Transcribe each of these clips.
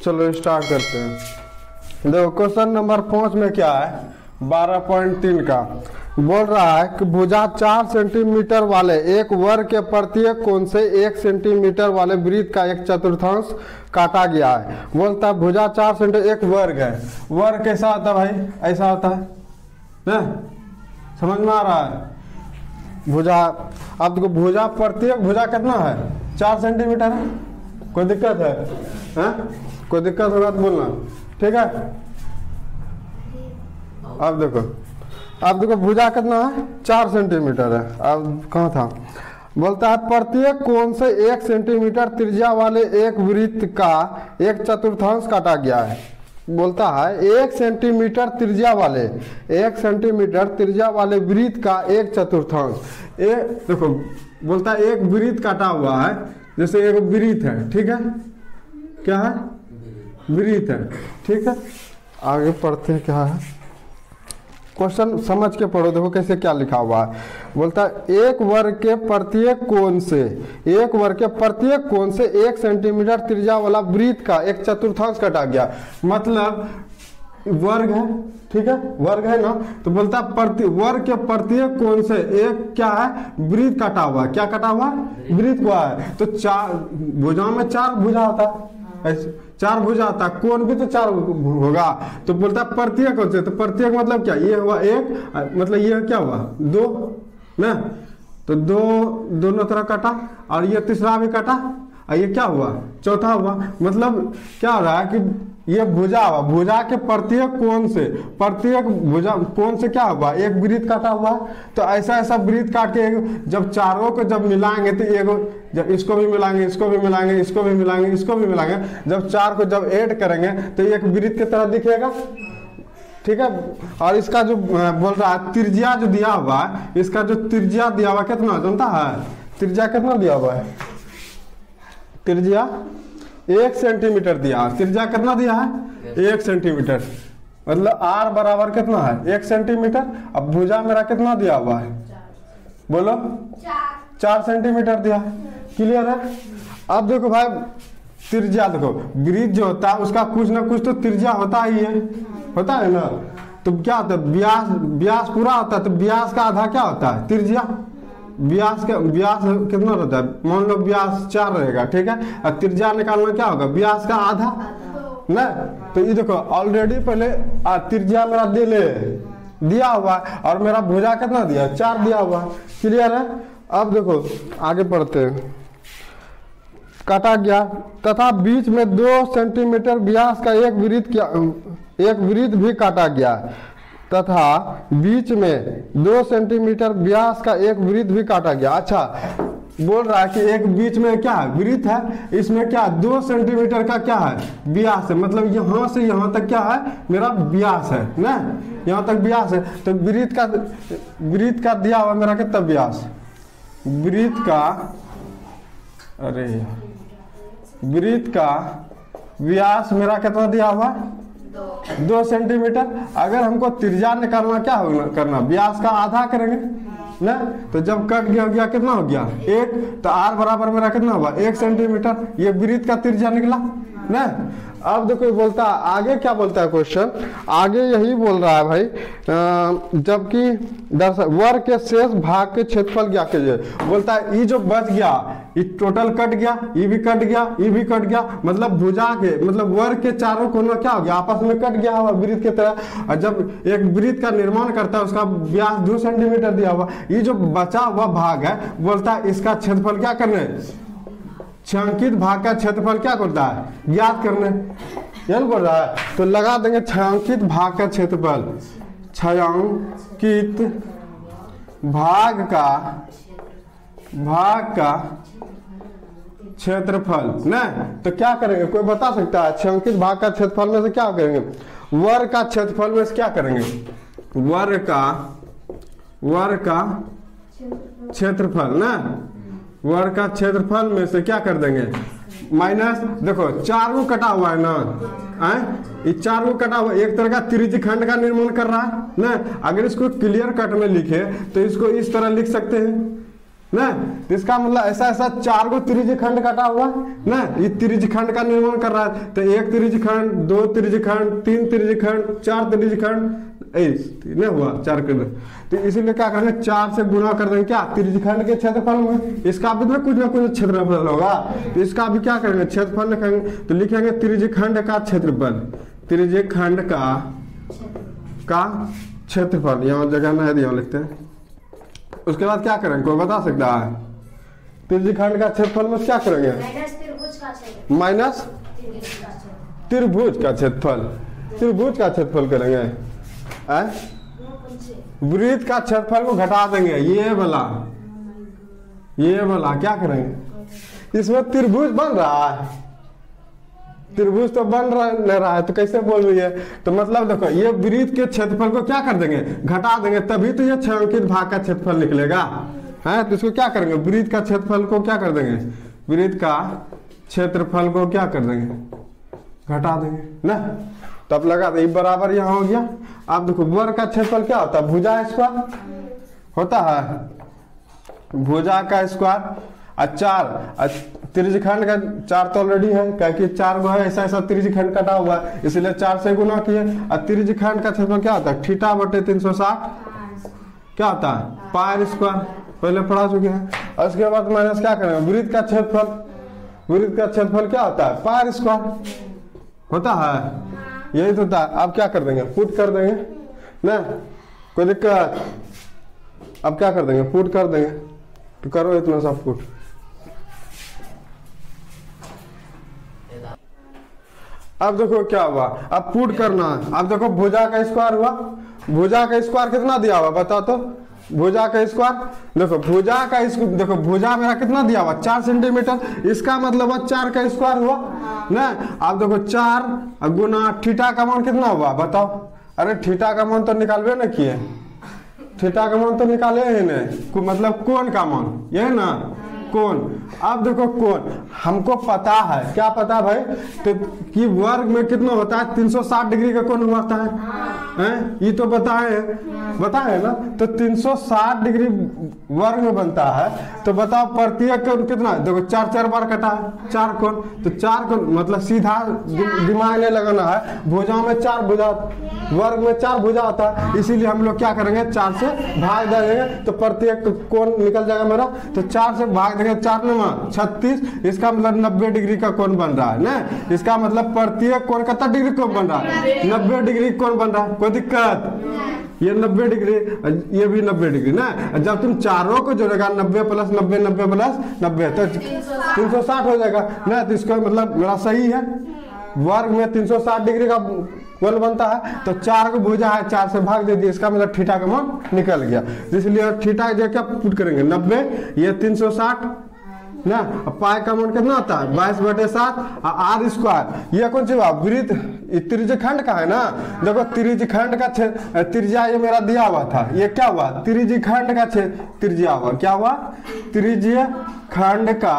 चलो स्टार्ट करते हैं। देखो क्वेश्चन नंबर 5 में क्या है, 12.3 का बोल रहा है कि भुजा 4 सेंटीमीटर वाले एक वर्ग के प्रत्येक कोण से 1 सेंटीमीटर वाले वृत्त का एक चतुर्थांश काटा गया है। बोलता है भुजा 4 सेंटीमीटर एक वर्ग है। वर्ग कैसा होता है भाई, ऐसा होता है ना, समझ में आ रहा है। भुजा, अब देखो भुजा प्रत्येक भुजा कितना है, 4 सेंटीमीटर है। कोई दिक्कत है? कोई दिक्कत होगा तो बोलना, ठीक है। अब देखो भुजा कितना है, 4 सेंटीमीटर है। अब कहाँ था, बोलता है प्रत्येक कोण से 1 सेंटीमीटर त्रिज्या वाले एक वृत्त का एक चतुर्थांश काटा गया है। बोलता है 1 सेंटीमीटर त्रिज्या वाले, 1 सेंटीमीटर त्रिज्या वाले वृत्त का एक चतुर्थांश। देखो बोलता है एक वृत्त काटा हुआ है, जैसे एक वृत्त है, ठीक है, क्या है, वृत्त है, ठीक है। आगे पढ़ते हैं क्या है, क्वेश्चन समझ के पढ़ो, देखो कैसे क्या लिखा हुआ है। बोलता है एक वर्ग के प्रत्येक कोण से, एक वर्ग के प्रत्येक कोण से 1 सेंटीमीटर त्रिज्या वाला वृत्त का एक चतुर्थांश काटा गया। मतलब वर्ग है, ठीक है, वर्ग है ना, तो बोलता है वर्ग के प्रत्येक कोण से एक क्या है, वृत्त काटा हुआ। क्या काटा हुआ, वृत्त हुआ है। तो 4 भुजा में 4 भुजा होता है, ऐसे 4 भुजा आता, कोण भी तो 4 होगा। तो बोलता है प्रत्येक होते, तो प्रत्येक मतलब क्या, ये हुआ 1, मतलब ये क्या हुआ 2 ना, तो 2 दोनों तरफ काटा, और ये तीसरा भी काटा, और ये क्या हुआ, चौथा हुआ। मतलब क्या हो रहा है कि ये भुजा हुआ, भुजा के प्रत्येक कोण से, प्रत्येक भुजा कोण से क्या हुआ, एक वृत्त काटा हुआ। तो ऐसा ऐसा वृत्त काट के जब चारों को जब मिलाएंगे तो एगो, जब इसको भी मिलाएंगे, इसको भी मिलाएंगे, इसको भी मिलाएंगे, इसको भी मिलाएंगे, जब 4 को जब ऐड करेंगे तो एक वृत्त की तरह दिखेगा, ठीक है। और इसका जो बोल रहा है त्रिज्या जो दिया हुआ है, इसका जो त्रिज्या दिया हुआ कितना जानता है, त्रिज्या कितना दिया हुआ है, त्रिज्या 1 सेंटीमीटर दिया है। त्रिज्या कितना दिया है, 1 सेंटीमीटर, मतलब r बराबर कितना है, 1 सेंटीमीटर। अब भुजा मेरा कितना दिया हुआ है, बोलो 4 सेंटीमीटर दिया है, क्लियर है। अब देखो भाई त्रिज्या, देखो वृत्त जो होता है उसका कुछ ना कुछ तो त्रिज्या होता ही है, होता है ना। तो क्या होता है, व्यास, व्यास पूरा होता है, तो व्यास का आधा क्या होता है, त्रिज्या। व्यास कितना रहता है, मान लो व्यास 4 रहेगा, ठीक है, और त्रिज्या निकालना क्या होगा, व्यास का आधा ना। तो ये देखो ऑलरेडी पहले त्रिज्या मेरा दिया हुआ है, और मेरा भुजा कितना दिया, 4 दिया हुआ है, क्लियर है। अब देखो आगे पढ़ते हैं। काटा गया तथा बीच में 2 सेंटीमीटर व्यास का एक वृत्त भी काटा गया, तथा बीच में 2 सेंटीमीटर व्यास का एक वृत्त भी काटा गया। अच्छा, बोल रहा है कि एक बीच में क्या है, वृत्त है, इसमें क्या 2 सेंटीमीटर का क्या है, व्यास है। मतलब यहाँ से यहाँ तक क्या है, मेरा व्यास है ना, यहाँ तक व्यास है। तो वृत्त का दिया हुआ मेरा कितना व्यास, वृत्त का, अरे वृत्त का व्यास मेरा कितना दिया हुआ, 2 सेंटीमीटर। अगर हमको त्रिज्या निकालना क्या होगा, करना व्यास का आधा करेंगे ना। तो जब कट गया कितना हो गया 1, तो r बराबर मेरा कितना हुआ 1 सेंटीमीटर, ये वृत्त का त्रिज्या निकला ना। अब देखो बोलता है आगे, क्या बोलता है क्वेश्चन, आगे यही बोल रहा है भाई, जबकि वर्ग के शेष भाग के क्षेत्रफल क्या कीजिए। बोलता है ये जो बच गया, ये टोटल कट गया, ये भी कट गया, ये भी कट गया, मतलब भुजा के, मतलब वर्ग के चारों कोनों क्या हो गया, आपस में कट गया हुआ वृत्त की तरह। और जब एक वृत्त का निर्माण करता है, उसका व्यास 2 सेंटीमीटर दिया हुआ, ये जो बचा हुआ भाग है, बोलता है इसका क्षेत्रफल क्या करना है, छायांकित भाग का क्षेत्रफल क्या करता है, ज्ञात करने, यही बोल रहा है। तो लगा देंगे छायांकित भाग का क्षेत्रफल, छायांकित भाग का क्षेत्रफल ना। तो क्या करेंगे, कोई बता सकता है, छायांकित भाग का क्षेत्रफल में से क्या करेंगे, वर्ग का क्षेत्रफल में से क्या करेंगे, वर्ग का क्षेत्रफल ना, वर्ग का क्षेत्रफल में से क्या कर देंगे, माइनस। देखो 4 को कटा हुआ है ना, ये 4 को कटा हुआ, एक तरह का त्रिज्यी खंड का निर्माण कर रहा है ना। अगर इसको क्लियर कट में लिखे तो इसको इस तरह लिख सकते हैं ना। तो इसका मतलब ऐसा ऐसा 4 गो त्रिज्य खंड कटा हुआ ना, ये त्रिज्य खंड का निर्माण कर रहा है। तो 1 त्रिज्य खंड, 2 त्रिज्य खंड, 3 त्रिज्य खंड, 4 त्रिज्य खंड, नहीं हुआ 4 खंड। तो इसीलिए क्या करेंगे, 4 से गुणा कर देंगे क्या, त्रिज्य खंड के क्षेत्रफल में। इसका भी तो कुछ ना कुछ क्षेत्रफल होगा, तो इसका भी क्या करेंगे, क्षेत्रफल लिखेंगे। तो लिखेंगे त्रिज्य खंड का क्षेत्रफल, त्रिज्य खंड का क्षेत्रफल, यहाँ जगह ना है, यहाँ लिखते हैं। उसके बाद क्या करेंगे, कोई बता सकता है? त्रिज्य खंड का क्षेत्रफल में क्या करेंगे, माइनस त्रिभुज का क्षेत्रफल, त्रिभुज का क्षेत्रफल करेंगे। वृत्त का क्षेत्रफल को घटा देंगे, ये वाला क्या करेंगे, इसमें त्रिभुज बन रहा है, त्रिभुज तो बन रहा है, तो कैसे बोल रही है। तो मतलब देखो, ये वृत्त के क्षेत्रफल को क्या कर देंगे, घटा देंगे, तभी तो ये छायांकित भाग का क्षेत्रफल निकलेगा। है तो इसको क्या करेंगे, वृत्त का क्षेत्रफल को क्या कर देंगे, वृत्त का क्षेत्रफल को क्या कर देंगे, घटा देंगे ना। तब लगा दे बराबर यहाँ हो गया। अब देखो वर्ग का क्षेत्रफल क्या होता है, भुजा स्क्वायर होता है, भुजा का स्क्वायर। और 4 त्रिज्य खंड का 4 तो ऑलरेडी है, क्योंकि 4 गो है, ऐसा ऐसा त्रिज्य खंड कटा हुआ है, इसलिए 4 से गुना किए। और त्रिज्य खंड का क्षेत्रफल क्या होता है, थीटा बटे 360 क्या होता है, पाई स्क्वायर, पहले पढ़ा चुके हैं। और उसके बाद माइनस क्या करेंगे, वृत्त का क्षेत्रफल, वृत्त का क्षेत्रफल क्या होता है, पाई स्क्वायर होता है, यही तो होता है। अब क्या कर देंगे, पुट कर देंगे ना, कोई दिक्कत। अब क्या कर देंगे, पुट कर देंगे, तो करो इतना सब पुट। अब देखो क्या हुआ, अब पुट करना है। अब देखो भुजा का स्क्वायर हुआ, भुजा का स्क्वायर कितना दिया हुआ बताओ तो, भुजा का स्क्वायर देखो, भुजा का देखो, भुजा मेरा कितना दिया हुआ 4 सेंटीमीटर, इसका मतलब 4 का स्क्वायर हुआ ना। अब देखो 4 गुना थीटा का मान कितना हुआ बताओ, अरे थीटा का मान तो निकालवे ना किए, थीटा का मान तो निकाले ही नहीं, मतलब कोण का मान, ये है ना कोण। अब देखो कोण हमको पता है, क्या पता भाई, तो कि वर्ग में कितना होता है, 360 डिग्री का कोण होता है, ये तो बताए ना। तो 360 डिग्री वर्ग में बनता है, तो बताओ प्रत्येक कोण कितना, देखो 4 बार कटा है, 4 कोण, तो 4 कोण मतलब सीधा दिमाग नहीं लगाना है, भुजा में 4 भुजा, वर्ग में 4 भुजा होता है, इसीलिए हम लोग क्या करेंगे, 4 से भाग देंगे, तो प्रत्येक कोण निकल जाएगा मेरा। तो 4 से भाग देंगे, 4 × 36, इसका मतलब 90 डिग्री का कोण बन रहा है ना। इसका मतलब प्रत्येक कोण कितना डिग्री कोण बन रहा है, 90 डिग्री कोण बन रहा है, कोई दिक्कत। ये 90 डिग्री, ये भी 90 डिग्री ना। जब तुम चारों को जोड़ेगा 90 + 90 90 + 90 तो 360 हो जाएगा ना। तो इसका मतलब मेरा सही है, वर्ग में 360 डिग्री का कोण बनता है, तो 4 को भुजा है, 4 से भाग दे दिया, इसका मतलब थीटा का मान निकल गया। इसलिए थीटा जो क्या पुट करेंगे 90, ये 360 ना, पाई का मान कितना आता है 22/7 आर स्क्वायर। ये कौन सी बात, वृत्त त्रिज्य खंड का है ना। देखो त्रिज्य खंड का त्रिज्या ये मेरा दिया हुआ था, ये क्या हुआ, त्रिज्य खंड का त्रिज्या हुआ, क्या हुआ, त्रिज्य खंड का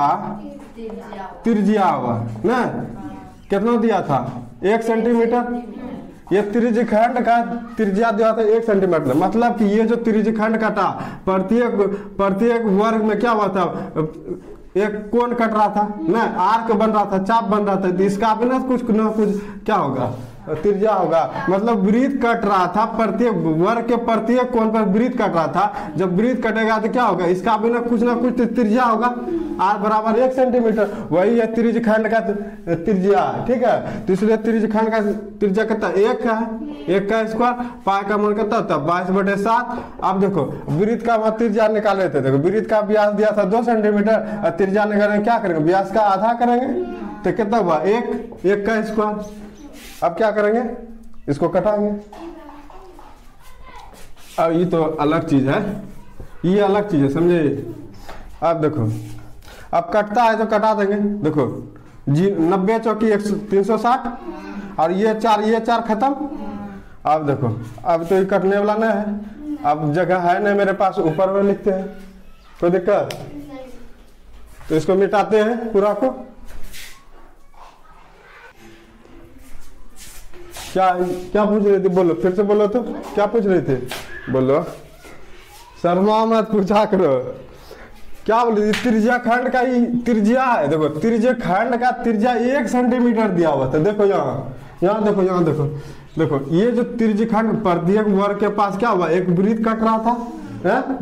त्रिज्या हुआ ना। कितना दिया था 1 सेंटीमीटर, ये त्रिज्य खंड का त्रिज्या दिया था 1 सेंटीमीटर, मतलब कि ये जो त्रिज्य खंड कटा, प्रत्येक वर्ग में क्या हुआ था, एक कोण कट रहा था ना, आर्क बन रहा था, चाप बन रहा था, तो इसका भी ना कुछ क्या होगा, त्रिज्या होगा। मतलब वृत्त कट रहा था, प्रत्येक वर्ग के प्रत्येक कोण पर वृत्त कट रहा था। जब वृत्त कटेगा तो क्या होगा, इसका भी ना कुछ त्रिज्या होगा, r बराबर 1 सेंटीमीटर, वही है त्रिज्य खंड का त्रिज्या, ठीक है। तो इसलिए त्रिज्य खंड का त्रिज्या कितना 1 का है, 1 का स्क्वायर, पाई का मान कितना था 22/7। अब देखो वृत्त का त्रिज्या निकाले थे, देखो वृत्त का व्यास दिया था 2 सेंटीमीटर, और त्रिज्या निकालेंगे क्या करेंगे, व्यास का आधा करेंगे, तो कितना हुआ 1 का स्क्वायर। अब क्या करेंगे, इसको कटाएंगे। अब ये तो अलग चीज है, ये अलग चीज है, समझे। अब देखो, अब कटता है तो कटा देंगे। देखो 90 चौकी 360, और ये 4 खत्म। अब देखो, अब तो ये कटने वाला नहीं है, अब जगह है नहीं मेरे पास, ऊपर में लिखते हैं, कोई दिक्कत। तो इसको मिटाते हैं पूरा को। क्या पूछ रहे थे, बोलो फिर से बोलो, तो क्या पूछ रहे थे, बोलो, शर्मा मत पूछा करो। क्या बोले, त्रिज्या खंड का ही त्रिज्या है। देखो त्रिज्या खंड का त्रिज्या 1 सेंटीमीटर दिया हुआ था। देखो यहाँ देखो, यहाँ देखो, देखो ये जो त्रिज्यखंड प्रत्येक वर्ग के पास क्या हुआ, एक वृत्त कट रहा था,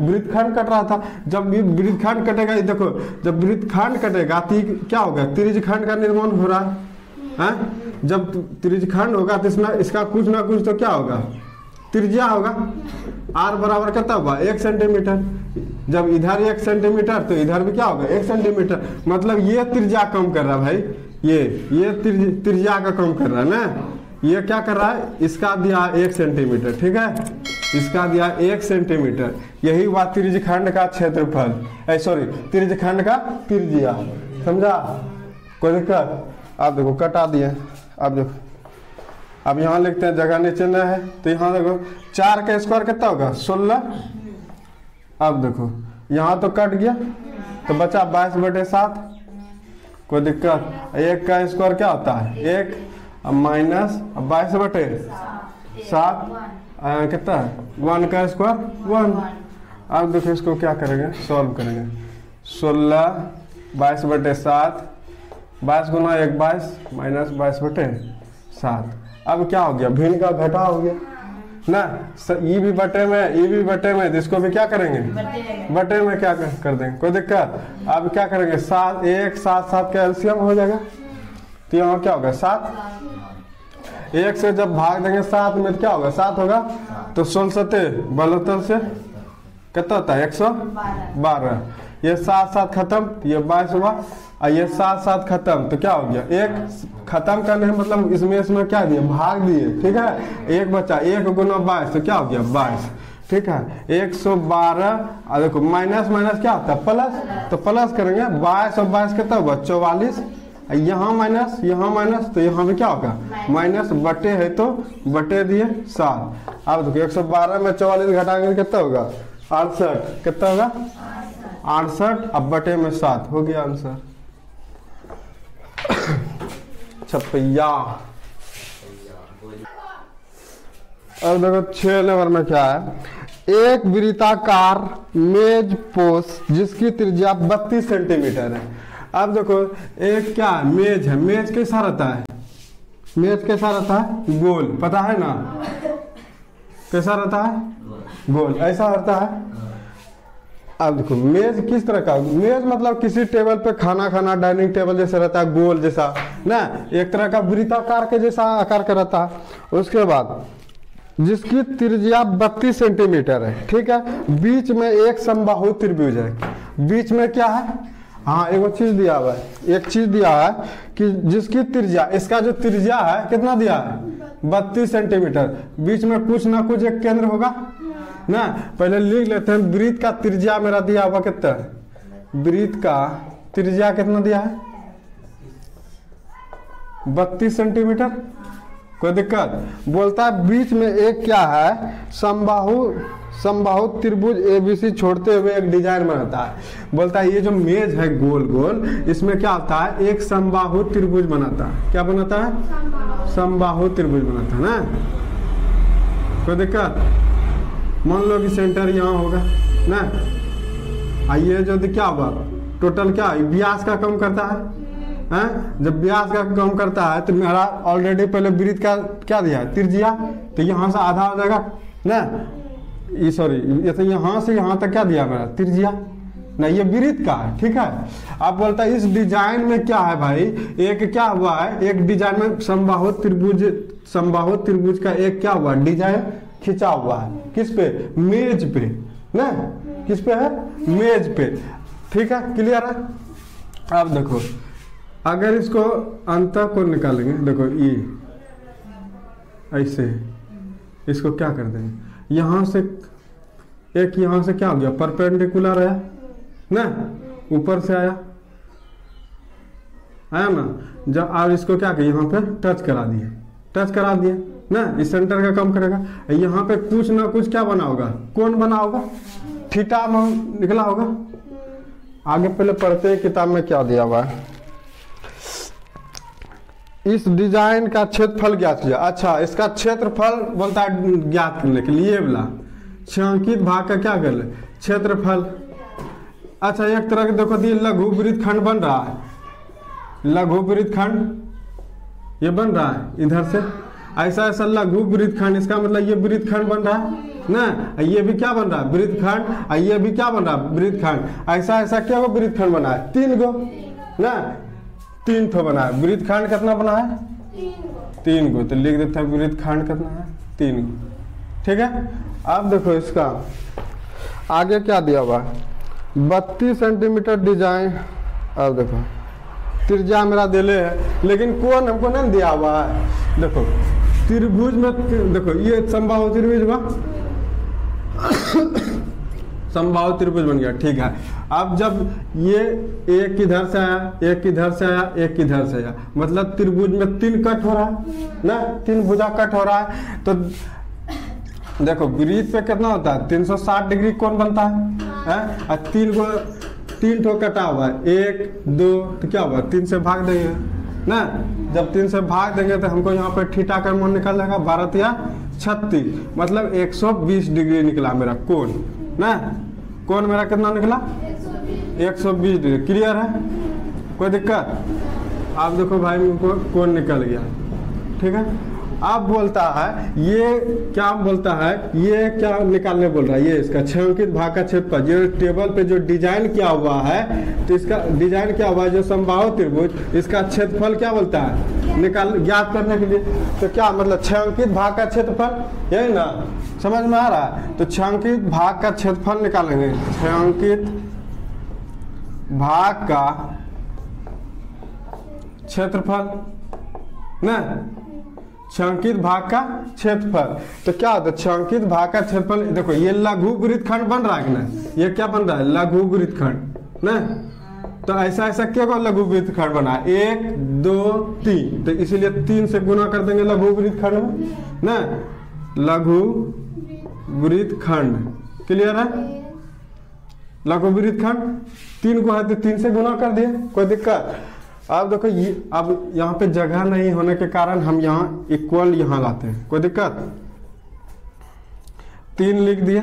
वृत्तखंड कट रहा था। जब ये वृत्तखंड कटेगा, देखो जब वृत्तखंड कटेगा तो क्या होगा, त्रिज्यखंड का निर्माण हो रहा है। जब त्रिज्यखंड होगा तो इसमें इसका कुछ ना कुछ तो क्या होगा, त्रिज्या होगा। r बराबर कितना होगा, 1 सेंटीमीटर। जब इधर 1 सेंटीमीटर तो इधर भी क्या होगा, 1 सेंटीमीटर। मतलब ये त्रिज्या कम कर रहा है भाई, ये त्रिज्या का कम कर रहा है ना। ये क्या कर रहा है, इसका दिया 1 सेंटीमीटर, ठीक है, इसका दिया 1 सेंटीमीटर। यही हुआ त्रिज्यखंड का क्षेत्रफल, सॉरी त्रिज्यखंड का त्रिज्या। समझा, कोई दिक्कत? आप देखो कटा दिए। अब देखो, अब यहाँ लिखते हैं, जगह नीचे न है तो यहाँ देखो 4 का स्क्वायर कितना होगा, 16। अब देखो यहाँ तो कट गया तो बचा 22/7। कोई दिक्कत? 1 का स्क्वायर क्या होता है, 1 माइनस 22/7 कितना है, 1 का स्क्वायर 1। अब देखो इसको क्या करेंगे, सॉल्व करेंगे। 16 22/7, 22 गुना 1 22 माइनस 22/7। अब क्या हो गया, भिन्न का घटा हो गया ना। ई भी बटे में, ई भी बटे में, तो इसको भी क्या करेंगे, बटे में क्या कर देंगे। कोई दिक्कत? अब क्या करेंगे, 7 1 7 7 का एलसीएम हो जाएगा। तो यहाँ क्या होगा, 7। 1 से जब भाग देंगे 7 में तो क्या होगा, 7 होगा। तो 16 72 से कितना होता है, 112। ये 7 7 खत्म, ये 22 हुआ, और ये 7 7 खत्म, तो क्या हो गया, 1 खत्म करने मतलब इसमें क्या दिए, भाग दिए, ठीक है। 1 बचा, 1 गुना 22 तो क्या हो गया, 22, ठीक है। 112, और देखो माइनस माइनस क्या होता है, प्लस, तो प्लस करेंगे। 22 और 22 कितना हुआ, 44। यहाँ माइनस, यहाँ माइनस, तो यहाँ पे क्या होगा, माइनस। बटे है तो बटे दिए 7। अब देखो 112 में 44 घटाएंगे कितना होगा, 68। कितना होगा, 68। अब बटे में 7, हो गया आंसर। छपैया। अब देखो 6 नंबर में क्या है, एक वृत्ताकार मेज पोस जिसकी त्रिज्या 32 सेंटीमीटर है। अब देखो एक क्या मेज है, मेज कैसा रहता है, मेज कैसा रहता है, गोल, पता है ना, कैसा रहता है, गोल, ऐसा रहता है। अब देखो मेज किस तरह का, मेज मतलब किसी टेबल पे खाना खाना, डाइनिंग टेबल जैसा रहता है, गोल जैसा ना, एक तरह का वृत्ताकार के जैसा आकार का रहता है। उसके बाद जिसकी त्रिज्या 32 सेंटीमीटर है, ठीक है। बीच में एक समबाहु त्रिभुज है। बीच में क्या है, हाँ एक चीज दिया हुआ है, एक चीज दिया है कि जिसकी त्रिज्या, इसका जो त्रिज्या है कितना दिया है, 32 सेंटीमीटर। बीच में कुछ ना कुछ एक केंद्र होगा ना। पहले लिख लेते हैं, वृत्त का त्रिज्या मेरा दिया हुआ कितना है, वृत्त का त्रिज्या कितना दिया है, 32 सेंटीमीटर। कोई दिक्कत? बोलता है बीच में एक क्या है, समबाहु त्रिभुज एबीसी छोड़ते हुए एक डिजाइन बनाता है। बोलता है ये जो मेज है गोल गोल, इसमें क्या होता है, एक समबाहु त्रिभुज बनाता है। क्या बनाता है, समबाहु त्रिभुज बनाता है ना। कोई दिक्कत? मान लो कि सेंटर यहाँ होगा ना, आइए जो क्या होगा, टोटल क्या व्यास का कम करता है, जब व्यास का कम करता है तो मेरा ऑलरेडी पहले वृत्त का क्या दिया है, त्रिज्या, तो यहाँ से आधा हो जाएगा ना, ये सॉरी ये तो यहाँ से यहाँ तक क्या दिया मेरा, त्रिज्या ना, ये वृत्त का है, ठीक है। अब बोलता है इस डिजाइन में क्या है भाई, एक क्या हुआ है, एक डिजाइन में समबाहु त्रिभुज का एक क्या हुआ, डिजाइन खिंचा हुआ है, किस पे, मेज पे ना, किस पे है, मेज पे, ठीक है, क्लियर है। अब देखो अगर इसको अंत को निकालेंगे, देखो ये ऐसे, इसको क्या कर देंगे, यहां से एक, यहां से क्या हो गया, परपेंडिकुलर है ना, ऊपर से आया ना, जब आप इसको क्या किया, यहाँ पे टच करा दिए ना, इस सेंटर का कम करेगा। यहाँ पे कुछ ना कुछ क्या बना होगा, कोण बना होगा, थीटा में निकला होगा। आगे पहले पढ़ते हैं किताब में क्या दिया हुआ है। इस डिजाइन का क्षेत्रफल ज्ञात किया। अच्छा, इसका क्षेत्रफल बोलता है ज्ञात करने के लिए, बोला छांकित भाग का क्या कर ले, क्षेत्रफल। अच्छा एक तरह के देखो दिए लघु वृत्तखंड बन रहा है, लघु वृत्तखंड ये बन रहा है इधर से, ऐसा ऐसा लघु वृत्तखंड, इसका मतलब ये वृत्तखंड बन रहा है ना, ये भी क्या बन रहा है वृत्तखंड, ये भी क्या बन रहा है वृत्तखंड, ऐसा ऐसा क्या गो वृत्तखंड बना है 3 गो ना, 3 ठो बना है। वृत्तखंड कितना बना है 3 गो, तो लिख देते हैं वृत्तखंड कितना है 3 गो, ठीक है। अब देखो इसका आगे क्या दिया हुआ है 32 सेंटीमीटर डिजाइन। अब देखो त्रिज्या मेरा दिले है लेकिन कोण हमको नहीं दिया हुआ है। देखो त्रिभुज में देखो ये समबाहु त्रिभुज हुआ, समबाहु त्रिभुज बन गया, ठीक है। अब जब ये एक इधर से आया, एक इधर से आया, एक इधर से आया, मतलब त्रिभुज में 3 कट हो रहा है ना, 3 भुजा कट हो रहा है। तो देखो वृत्त पे कितना होता है 360 डिग्री कोण बनता है और 3 ठो कटा हुआ है 1 2, तो क्या हुआ 3 से भाग देंगे ना, जब 3 से भाग देंगे तो हमको यहाँ पे थीटा का मान निकल जाएगा 12 या 36, मतलब 120 डिग्री निकला मेरा कोण ना, कोण मेरा कितना निकला 120 डिग्री। क्लियर है, कोई दिक्कत? आप देखो भाई मेरे को कोण निकल गया, ठीक है। अब बोलता है ये क्या बोलता है, ये क्या निकालने बोल रहा है, ये इसका छायांकित भाग का क्षेत्रफल, ये टेबल पे जो डिजाइन किया हुआ है, तो इसका डिजाइन क्या हुआ है जो समबाहु त्रिभुज, इसका क्षेत्रफल क्या बोलता है निकाल ज्ञात करने के लिए। तो क्या मतलब छायांकित भाग का क्षेत्रफल, यही ना समझ में आ रहा है। तो छायांकित भाग का क्षेत्रफल निकालेंगे, छायांकित भाग का क्षेत्रफल ना, छायांकित भाग का क्षेत्रफल। तो क्या होता है छायांकित भाग का क्षेत्रफल, देखो ये लघु वृत्तखंड बन रहा है ना, ये क्या बन रहा है लघु वृत्तखंड ना, तो ऐसा ऐसा क्या को लघु वृत्तखंड बना 1 2 3, तो इसीलिए 3 से गुना कर देंगे लघु वृत्तखंड में ना, लघु वृत्तखंड। क्लियर है, लघु वृत्तखंड 3 को है तो 3 से गुना कर दिए, कोई दिक्कत? अब देखो ये अब यहाँ पे जगह नहीं होने के कारण हम यहाँ इक्वल यहाँ लाते हैं, कोई दिक्कत? 3 लिख दिए।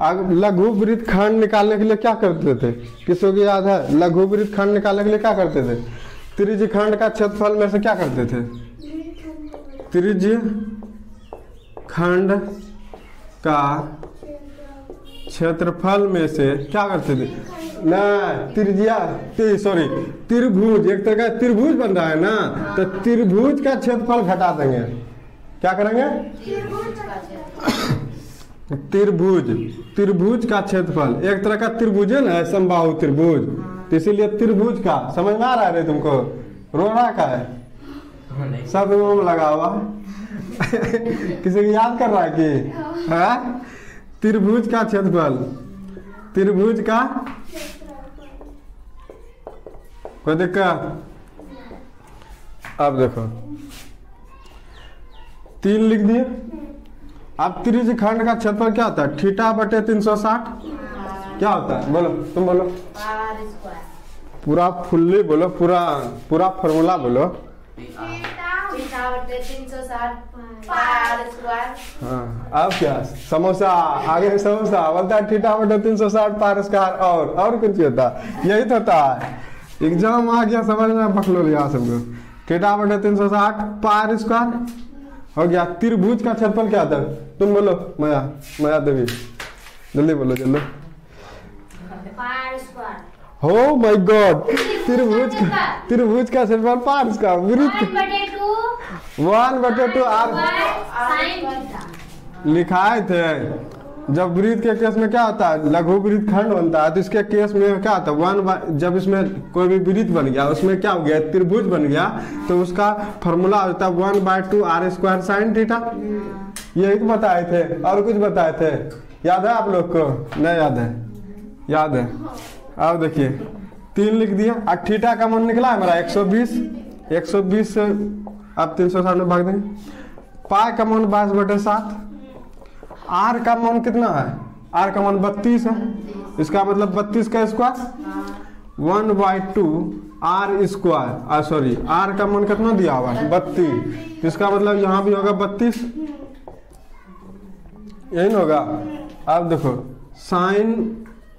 अब लघु वृत्तखंड निकालने के लिए क्या करते थे, किसको की याद है? लघु वृत्तखंड निकालने के लिए क्या करते थे? त्रिज्यखंड का क्षेत्रफल में से क्या करते थे? त्रिज्यखंड का क्षेत्रफल में से क्या करते थे ना, त्रिभुज, एक तरह का त्रिभुज बन रहा है ना, तो त्रिभुज का क्षेत्रफल घटा देंगे। क्या करेंगे? त्रिभुज का क्षेत्रफल, एक तरह का त्रिभुज है ना समबाहु त्रिभुज, तो इसीलिए त्रिभुज का, समझ में आ रहा है तुमको? रो रहा का है सब में लगा हुआ किसी को याद कर रहा है कि है? त्रिभुज का क्षेत्रफल, त्रिभुज का, कोई दिक्कत? अब देखो 3 लिख दिए। अब त्रिज्यखंड का क्षेत्रफल क्या होता है? थीटा बटे 360 क्या होता है? बोलो, तुम बोलो पूरा फुल्ली बोलो, पूरा फॉर्मूला बोलो। हाँ, अब क्या समोसा आगे, समोसा बोलता है थीटा बटे 360 पार स्क्वायर, और कुछ होता है? यही तो होता है, एग्जाम आ गया समझ में, पकड़ लिया सबको। थीटा बटे 360 पार स्क्वायर हो गया। त्रिभुज का क्षेत्रफल क्या था? तुम बोलो, माया देवी जल्दी बोलो, जल्दी। हो माय गॉड, त्रिभुज का क्षेत्रफल पार स्क्वायर, वृत्त 1/2 आर लिखाए थे। जब वृत्त के केस में क्या होता है? लघु वृत्तखंड बनता है, तो इसके केस में क्या होता है? जब इसमें कोई भी वृत्त बन गया, उसमें क्या हो गया? त्रिभुज बन गया, तो उसका फॉर्मूला होता है 1/2 आर स्क्वायर साइन थीटा। यही तो बताए थे, और कुछ बताए थे, याद है आप लोग को? नहीं याद है? याद है। अब देखिए 3 लिख दिया। अब थीटा का मान निकला है मेरा 120 से अब 360 में भाग देंगे। पाई का मान 22/7। आर का मान कितना है? आर का मान 32 है, इसका मतलब 32 का square 1/2 R square, sorry R का मान कितना दिया हुआ है? 32, इसका मतलब यहाँ भी होगा 32, यही ना होगा? अब देखो साइन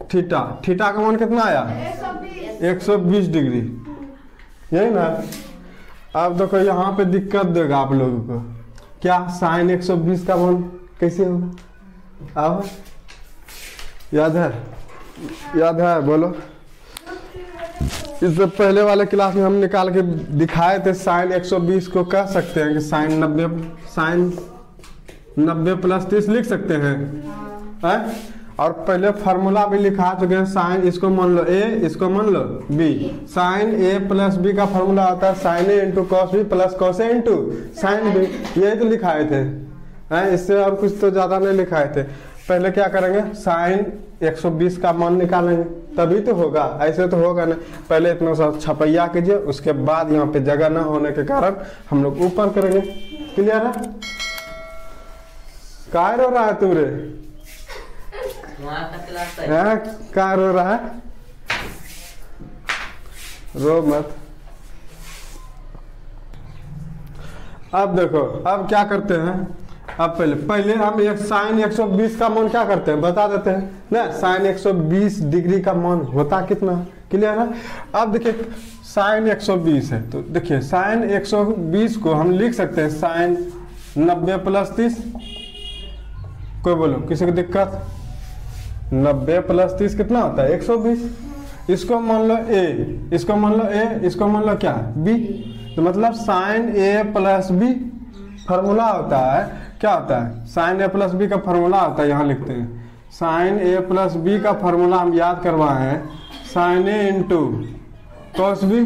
थीटा, थीटा का मान कितना आया 120 डिग्री, यही ना। अब देखो यहाँ पे दिक्कत देगा आप लोगों को, क्या साइन 120 का मान कैसे होगा? अब याद है बोलो। इससे पहले वाले क्लास में हम निकाल के दिखाए थे, साइन 120 को कह सकते हैं कि साइन 90 प्लस 30 लिख सकते हैं, और पहले फार्मूला भी लिखा चुके हैं। साइन इसको मान लो ए, इसको मान लो B. Sine A plus B का फार्मूला आता है sine A into cos B plus cos A into sine B, यही तो लिखाए थे, इससे और कुछ तो ज्यादा नहीं लिखाए थे। पहले क्या करेंगे, साइन 120 का मान निकालेंगे तभी तो होगा, ऐसे तो होगा नहीं। पहले इतना सा छपैया कीजिए, उसके बाद यहाँ पे जगह ना होने के कारण हम लोग ऊपर करेंगे। क्लियर है? क्या रो रहा है तुम रे? क्या रो रहा है? रो मत। अब देखो, अब क्या करते हैं, अब पहले हम एक साइन 120 का मान क्या करते हैं बता देते हैं ना। साइन 120 डिग्री का मान होता कितना? क्लियर है? अब देखिए साइन 120 है, तो देखिए साइन 120 को हम लिख सकते हैं साइन 90 प्लस 30। कोई बोलो, किसी को दिक्कत? 90 प्लस 30 कितना होता है 120। इसको मान लो ए, इसको मान लो ए, इसको मान लो क्या बी, तो मतलब sign A plus B formula होता है, क्या होता है साइन ए प्लस बी का फार्मूला होता है। यहाँ लिखते हैं साइन ए प्लस बी का फार्मूला हम याद करवाए हैं, sign A into cos B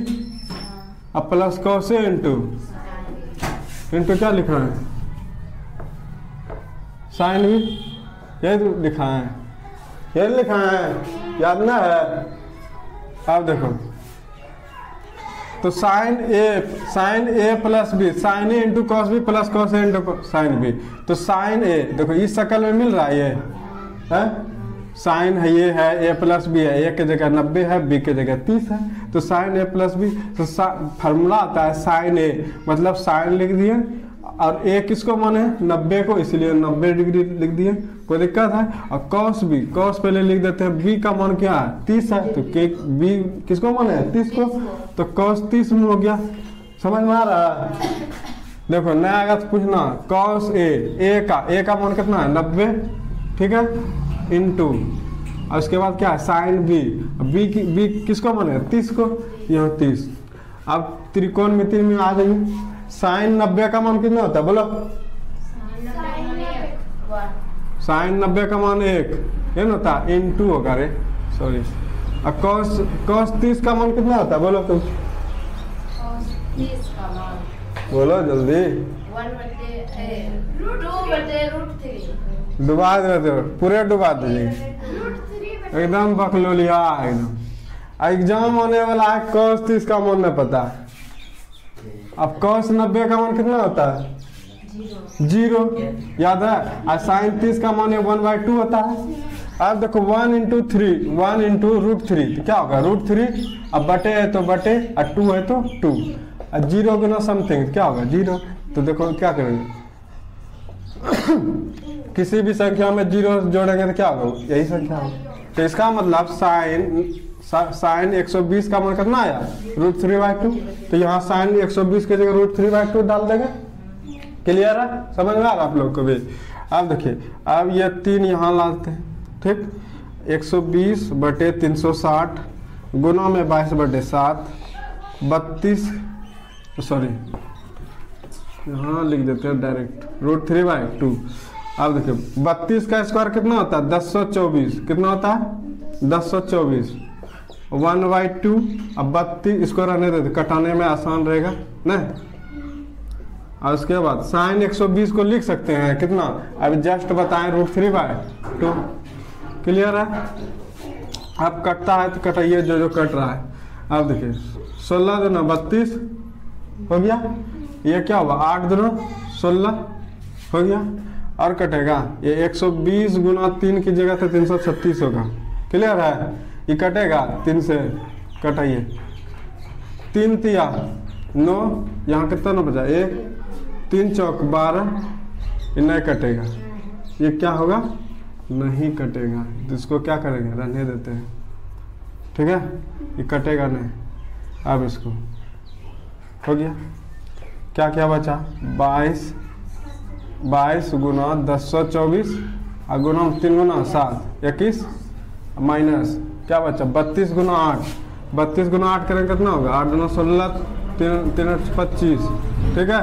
अब प्लस कॉस ए इंटू क्या लिख रहे हैं साइन बी, यही तो लिखा है, यही लिखा है, याद ना है? अब देखो तो sine A plus B, sine A into cos B plus cos A into sine B. तो साइन ए देखो इस शक्ल में मिल रहा है, ये साइन है, ये है ए प्लस बी है, ए की जगह 90 है, बी की जगह 30 है, तो साइन ए प्लस बी। तो फार्मूला आता है साइन ए, मतलब साइन लिख दिए और ए किसको माने 90 को, इसलिए 90 डिग्री लिख दिए, कोई दिक्कत है? और कॉस बी, कॉस पहले लिख देते हैं, बी का मान क्या है 30 है, तो बी किसको माने 30 को, तो कॉस 30 में हो गया। समझ में आ रहा है? देखो नया आएगा तो पूछना, कॉस ए का मान कितना है 90, ठीक है, इंटू और उसके बाद क्या है साइन बी, बी किसको माने 30 को, यहाँ 30। अब त्रिकोण मिति में आ जाइए, साइन 90 का मान कितना होता है बोलो? साइन 90 का मान 1 ये ना होता है, इन 2 होगा रे, सॉरी। और कॉस 30 का मान कितना होता है बोलो तुम? बोलो जल्दी, डुबा देते हो, पूरे डुबा दीजिए एकदम बकलोलिया एकदम। एग्जाम होने वाला है, कॉस 30 का मान नहीं पता। अब कॉस 90 का मान कितना होता है 0, याद है? और साइन 30 का मान 1/2 होता है। अब देखो 1 इंटू 3, 1 इंटू √3, तो क्या होगा √3, अब बटे है तो बटे, और 2 है तो 2, और 0 गुना समथिंग क्या होगा 0। तो देखो क्या करेंगे किसी भी संख्या में 0 जोड़ेंगे तो क्या होगा यही संख्या होगा। तो इसका मतलब साइन 120 का मान कितना आया √3/2, तो यहाँ साइन 120 की जगह √3/2 डाल देंगे। क्लियर है? समझ में आ रहा आप लोग को भी? अब देखिए, अब ये 3 यहाँ लाते हैं, ठीक, 120 बटे 360 गुना में 22/7, 32, सॉरी यहाँ लिख देते हैं डायरेक्ट √3/2। अब देखिए 32 का स्क्वायर कितना होता है 1024, कितना होता है 1024, 1/2। अब 32 इसको रहने देते, कटाने में आसान रहेगा ना। और उसके बाद साइन 120 को लिख सकते हैं कितना, अब जस्ट बताएं √3/2। क्लियर है? अब कटता है तो कटाइए जो कट रहा है। अब देखिए 16 दूना 32 हो गया, ये क्या हुआ 8 दूना 16 हो गया, और कटेगा ये 120 गुना 3 की जगह तो 336 होगा। क्लियर है? ये कटेगा 3 से, कटाइए 3 तिया 9, यहाँ कितना 9 बचा 1, 3 चौक 12, ये नहीं कटेगा, ये क्या होगा नहीं कटेगा, तो इसको क्या करेंगे, रहने देते हैं। ठीक है, ये कटेगा नहीं। अब इसको हो गया, क्या क्या बचा, 22 गुना 1024 और गुना 3 गुना 7 21 माइनस क्या बचा 32 गुना 8। 32 गुना 8 करेंगे कितना होगा, 8 गुना 16 3 25। ठीक है,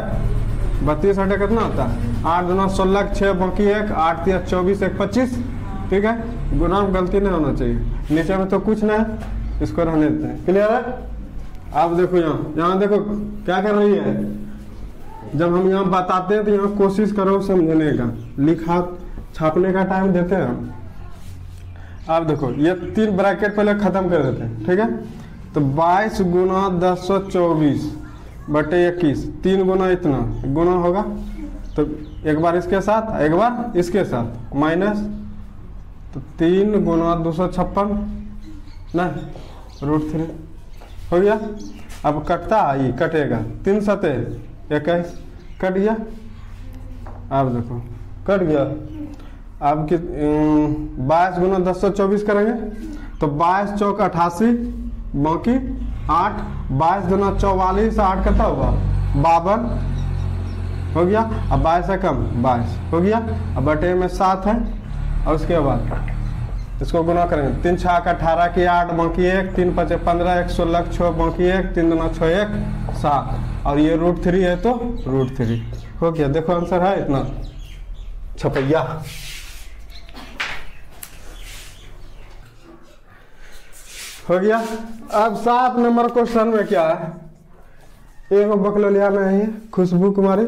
32 8 कितना होता है, 8 गुना 16 6 बाकी 1 8 3 24 1 25। ठीक है, गुना में गलती नहीं होना चाहिए, नीचे में तो कुछ नहीं है, इसको रहने देते हैं। क्लियर है। आप देखो यहाँ देखो क्या कर रही है, जब हम यहाँ बताते हैं तो यहाँ कोशिश करो समझने का, लिखा छापने का टाइम देते हैं हम। आप देखो ये 3 ब्रैकेट पहले खत्म कर देते हैं। ठीक है, तो 22 गुना 1024 बटे 21, 3 गुना इतना गुना होगा, तो एक बार इसके साथ एक बार इसके साथ माइनस, तो 3 गुना 256 नहीं √3 हो गया। अब कटता ये कटेगा, 3 सते 21 कट गया। अब देखो कट गया। अब 22 गुना 1024 करेंगे तो 22 चौक 88 बाकी 8, 22 गुना 44 8 कितना होगा 52 हो गया। अब 22 से कम 22 हो गया। अब बटे में 7 है और उसके बाद इसको गुना करेंगे, 3 6 18 की 8 बाकी 1 3 5 15 1 16 6 बाकी 1 3 2 6 1 7 और ये √3 है तो √3 हो गया। देखो आंसर है इतना, छपैया। हो गया। अब 7 नंबर क्वेश्चन में क्या है, एक बकलोलिया में है खुशबू कुमारी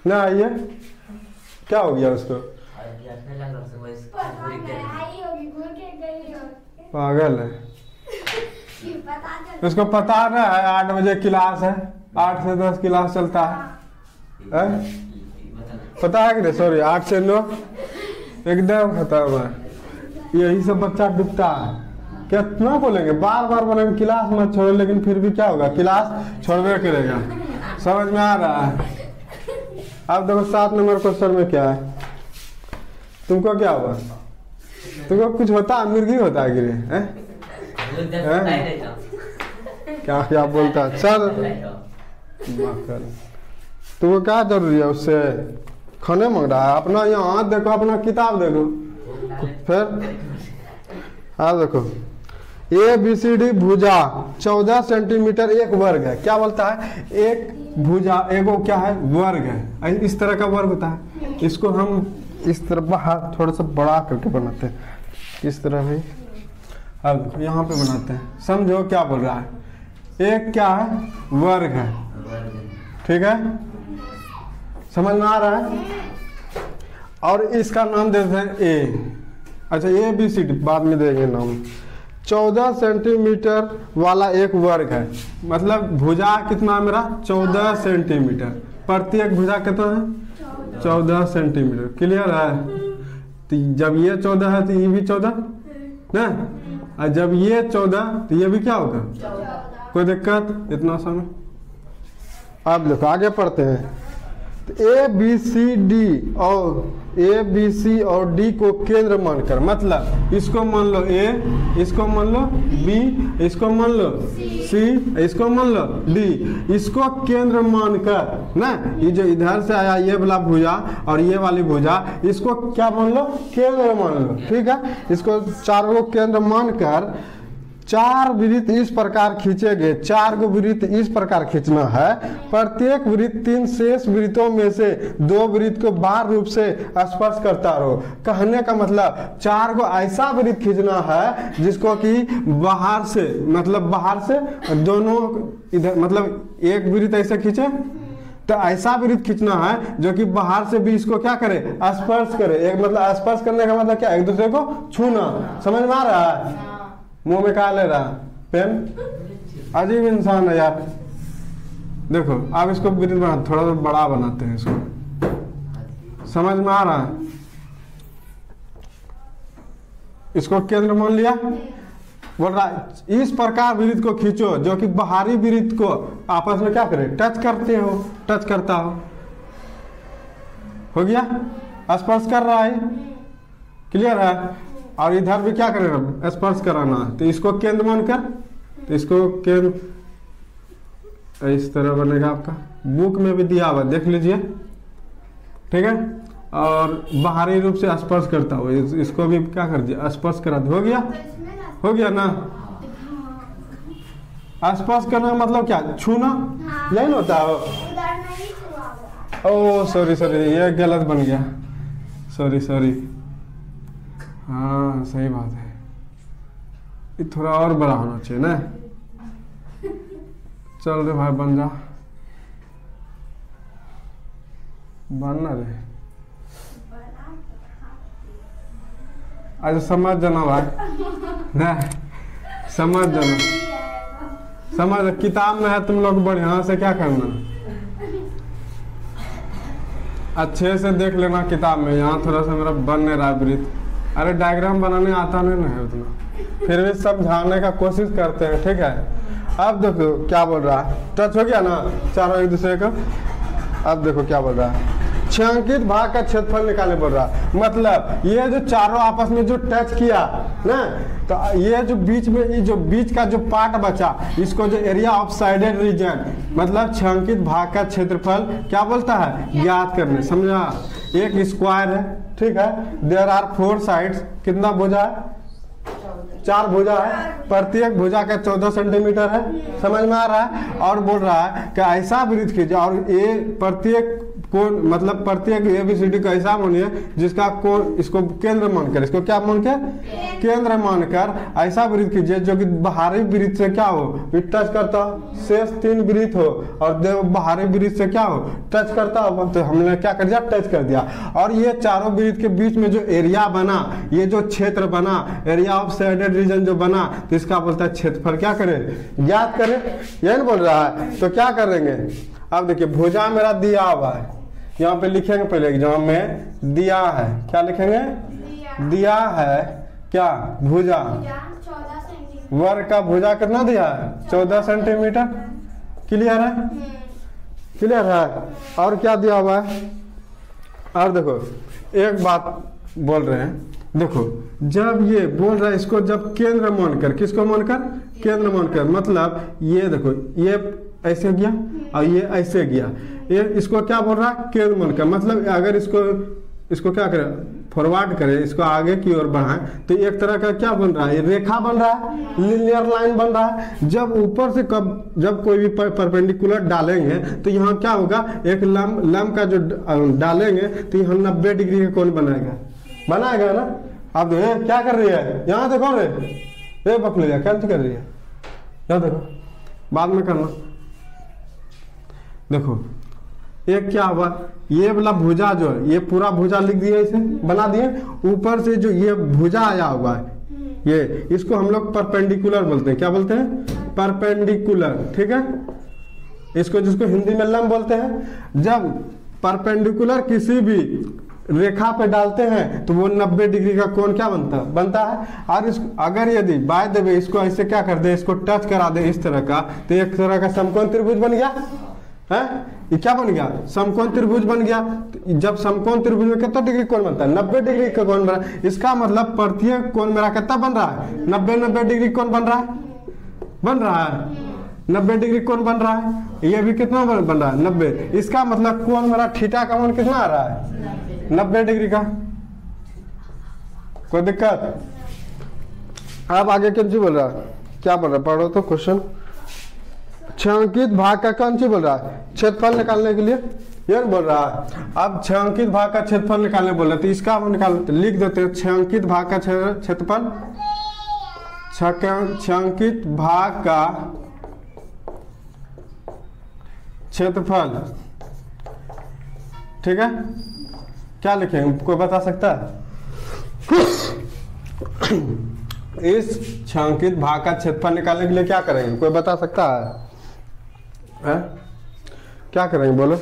ना आइए, क्या हो गया उसको, पागल है, उसको पता ना है 8 बजे क्लास है, 8 से 10 क्लास चलता है? पता है कि नहीं, सॉरी 8 से 9 एकदम खत्म है। यही सब बच्चा डूबता है। कितना बोलेंगे, बार बार बोलेंगे क्लास मत छोड़ो, लेकिन फिर भी क्या होगा, क्लास छोड़वे करेगा। समझ में आ रहा है। अब देखो 7 नंबर क्वेश्चन में क्या है, तुमको क्या हुआ, तुमको कुछ होता है, मिर्गी होता है गिरे क्या क्या बोलता है, चल तुमको क्या जरूरी है, उससे खाने मांग रहा है। अपना यहाँ हाथ देखो, अपना किताब देखो, फिर हाँ देखो ABCD भुजा 14 सेंटीमीटर 1 वर्ग है। क्या बोलता है, एक भुजा एगो क्या है वर्ग है, इस तरह का वर्ग होता है। इसको हम इस तरह बाहर थोड़ा सा बड़ा करके बनाते हैं, इस तरह भी। अब यहाँ पे बनाते हैं, समझो क्या बोल रहा है, एक क्या है वर्ग है। ठीक है, समझ में आ रहा है। और इसका नाम देते हैं A। अच्छा ABCD बाद में देंगे नाम। 14 सेंटीमीटर वाला एक वर्ग है, मतलब भुजा कितना मेरा 14 सेंटीमीटर, प्रत्येक भुजा कितना है 14 सेंटीमीटर। क्लियर है। तो जब ये 14 है तो ये भी 14 ना, और जब ये 14 तो ये भी क्या होगा, कोई दिक्कत इतना समय। अब देखो आगे पढ़ते हैं। तो ABC और D को केंद्र मानकर, मतलब इसको मान लो A, इसको मान लो B, इसको मान लो C, इसको मान लो D, इसको केंद्र मानकर ना, ये जो इधर से आया ये वाला भुजा और ये वाली भुजा, इसको क्या मान लो, केंद्र मान लो। ठीक है, इसको चारों को केंद्र मानकर 4 वृत्त इस प्रकार खींचे गए। 4 को वृत्त इस प्रकार खींचना है, प्रत्येक वृत्त 3 शेष वृत्तों में से 2 वृत्त को बार रूप से स्पर्श करता रहो। कहने का मतलब 4 को ऐसा वृत्त खींचना है जिसको कि बाहर से, मतलब बाहर से दोनों इधर, मतलब एक वृत्त ऐसे खींचे तो ऐसा वृत्त खींचना है जो कि बाहर से भी इसको क्या करे, स्पर्श करे। एक मतलब स्पर्श करने का मतलब क्या, एक दूसरे को छूना। समझ में आ रहा है। मुंह में क्या ले रहा, पेन। अजीब इंसान है यार। देखो अब इसको वृत्त बना, थोड़ा सा बड़ा बनाते हैं इसको। समझ में आ रहा है। इसको केंद्र मान लिया, बोल रहा है इस प्रकार वृत्त को खींचो जो कि बाहरी वृत्त को आपस में क्या करे, टच करते हो, टच करता हो गया, स्पर्श कर रहा है। क्लियर है। और इधर भी क्या करेगा, स्पर्श कराना है, तो इसको केंद्र मानकर, तो इसको केंद्र इस तरह बनेगा। आपका बुक में भी दिया हुआ देख लीजिए, ठीक है। और बाहरी रूप से स्पर्श करता हो, इसको भी क्या कर दिया, स्पर्श करा दो, हो गया ना। स्पर्श करना मतलब क्या, छूना, यही ना होता है। ओ सॉरी ये गलत बन गया, सॉरी। हाँ सही बात है, ये थोड़ा और बड़ा होना चाहिए ना। चल रे भाई बन जा, बनना रे। आज समझ जाना भाई, समझ जाना, समझ। किताब में है तुम लोग बढ़िया से क्या करना, अच्छे से देख लेना किताब में। यहाँ थोड़ा सा मेरा बन नहीं रहा वृत्त, अरे डायग्राम बनाने आता नहीं है उतना, फिर भी समझाने का कोशिश करते हैं, ठीक है। अब देखो क्या बोल रहा है, टच हो गया ना चारों एक दूसरे को। अब देखो क्या बोल रहा है, छायांकित भाग का क्षेत्रफल निकालने बोल रहा है। मतलब ये जो चारों आपस में जो टच किया ना, तो ये जो बीच में, ये जो बीच का जो पार्ट बचा, इसको जो एरिया ऑफ साइडेड रीजन, मतलब छायांकित भाग का क्षेत्रफल क्या बोलता है, ज्ञात करने। समझा, एक स्क्वायर है, ठीक है। देयर आर 4 साइड्स, कितना भुजा है, 4 भुजा है, प्रत्येक भुजा का 14 सेंटीमीटर है। समझ में आ रहा है। और बोल रहा है कि ऐसा वृत्त खींचे, और ये प्रत्येक कोण, मतलब प्रत्येक ABCD को ऐसा मानिए जिसका कोण, इसको केंद्र मानकर, इसको क्या मानकर, केंद्र मानकर ऐसा वृत्त कीजिए जो कि बाहरी वृत्त से क्या हो, टच करता हो, शेष 3 वृत्त हो, और बाहरी वृत्त से क्या हो, टच करता हो। तो हमने क्या कर दिया, टच कर दिया। और ये चारों वृत्त के बीच में जो एरिया बना, ये जो क्षेत्र बना, एरिया ऑफ साइडेड रीजन जो बना, तो इसका बोलता है क्षेत्रफल। क्या करे, ज्ञात करे, यही बोल रहा है। तो क्या करेंगे, अब देखिए भुजा मेरा दिया हुआ है, यहाँ पे लिखेंगे पहले एग्जाम में, दिया है, क्या लिखेंगे, दिया है क्या, भुजा, वर्ग का भुजा कितना दिया है, 14 सेंटीमीटर। क्लियर है, क्लियर है। और क्या दिया हुआ है, और देखो एक बात बोल रहे हैं, देखो जब ये बोल रहा है, इसको जब केंद्र मानकर, किसको मानकर, केंद्र मानकर, मतलब ये देखो ये ऐसे गया और ये ऐसे गया, ये इसको क्या बोल रहा है, केंद्र मानकर। मतलब अगर इसको क्या करें, फॉरवर्ड करें, इसको आगे की ओर बढ़ाएं, तो एक तरह का क्या बन रहा है, रेखा बन रहा है, लीनियर लाइन बन रहा है। जब ऊपर से जब कोई भी परपेंडिकुलर डालेंगे, तो यहाँ क्या होगा, एक लंब का जो डालेंगे, तो यहाँ 90 डिग्री का कोण बनाएगा ना। आप देखो क्या कर रही है, यहाँ देखो रे, ये बकलिया क्या कर रही है, यहाँ देखो, बाद में करना। देखो ये क्या हुआ, ये वाला भुजा जो है, ये पूरा भुजा लिख दिए, इसे बना दिए। ऊपर से जो ये भुजा आया हुआ है, ये इसको हम लोग परपेंडिकुलर बोलते हैं। क्या बोलते हैं, परपेंडिकुलर, ठीक है। इसको, जिसको हिंदी में लंब बोलते हैं। जब परपेंडिकुलर किसी भी रेखा पे डालते हैं, तो वो 90 डिग्री का कोण क्या बनता है। और इस अगर यदि बाय द वे इसको ऐसे क्या कर दे, इसको टच करा दे इस तरह का, तो एक तरह का समकोण त्रिभुज बन गया है। ये क्या बन गया, समकोण त्रिभुज बन गया। जब समकोण त्रिभुज में कितना डिग्री कोण बनता है, 90 डिग्री का कोण बना। इसका मतलब प्रत्येक कोण मेरा कितना बन रहा है, 90 डिग्री कोण बन रहा है, 90 डिग्री कोण बन रहा है। ये भी कितना बन रहा है, 90। इसका मतलब कोण मेरा थीटा का मान कितना आ रहा है, 90 डिग्री का। कोई दिक्कत। अब आगे कौन सी बोल रहा है, क्या बोल रहा है, पढ़ो तो क्वेश्चन। छायांकित भाग का कौन सी बोल रहा है, क्षेत्रफल निकालने के लिए ये बोल रहा है। अब छायांकित भाग का क्षेत्रफल निकालने बोल रहे, तो इसका हम लिख देते हैं, छायांकित भाग का क्षेत्रफल, छायांकित भाग का क्षेत्रफल, ठीक है। क्या लिखेंगे, कोई बता सकता है। इस छायांकित भाग का क्षेत्रफल निकालने के लिए क्या करेंगे, कोई बता सकता है? क्या करेंगे बोलो,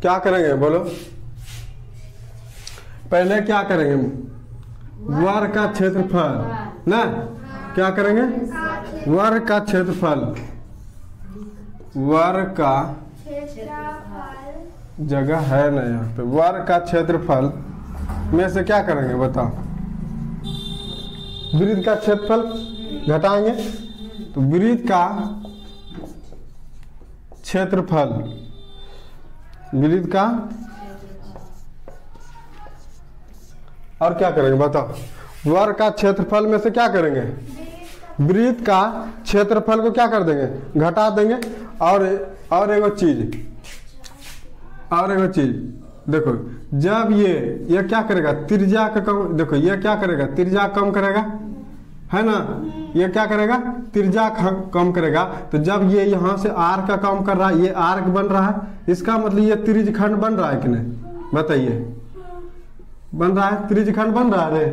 क्या करेंगे बोलो। पहले क्या करेंगे, वर्ग का क्षेत्रफल ना, क्या करेंगे, वर्ग का क्षेत्रफल, वर्ग का जगह है ना यहाँ पे, वर्ग का क्षेत्रफल में से क्या करेंगे बताओ? वृत्त का क्षेत्रफल घटाएंगे, तो वृत्त का क्षेत्रफल, वृत्त का, और क्या करेंगे बताओ? वर्ग का क्षेत्रफल में से क्या करेंगे? वृत्त का क्षेत्रफल को क्या कर देंगे? घटा देंगे। और एगो चीज देखो, जब ये क्या करेगा? त्रिज्या का कम, देखो ये क्या करेगा? त्रिज्या कम करेगा, है ना? ये क्या करेगा? त्रिज्या कम करेगा। तो जब ये यहाँ से आर्क का काम कर रहा है, ये आर्क बन रहा है, इसका मतलब ये त्रिज्यखंड बन रहा है कि नहीं? बताइए, बन रहा है? त्रिज्यखंड बन रहा है रे।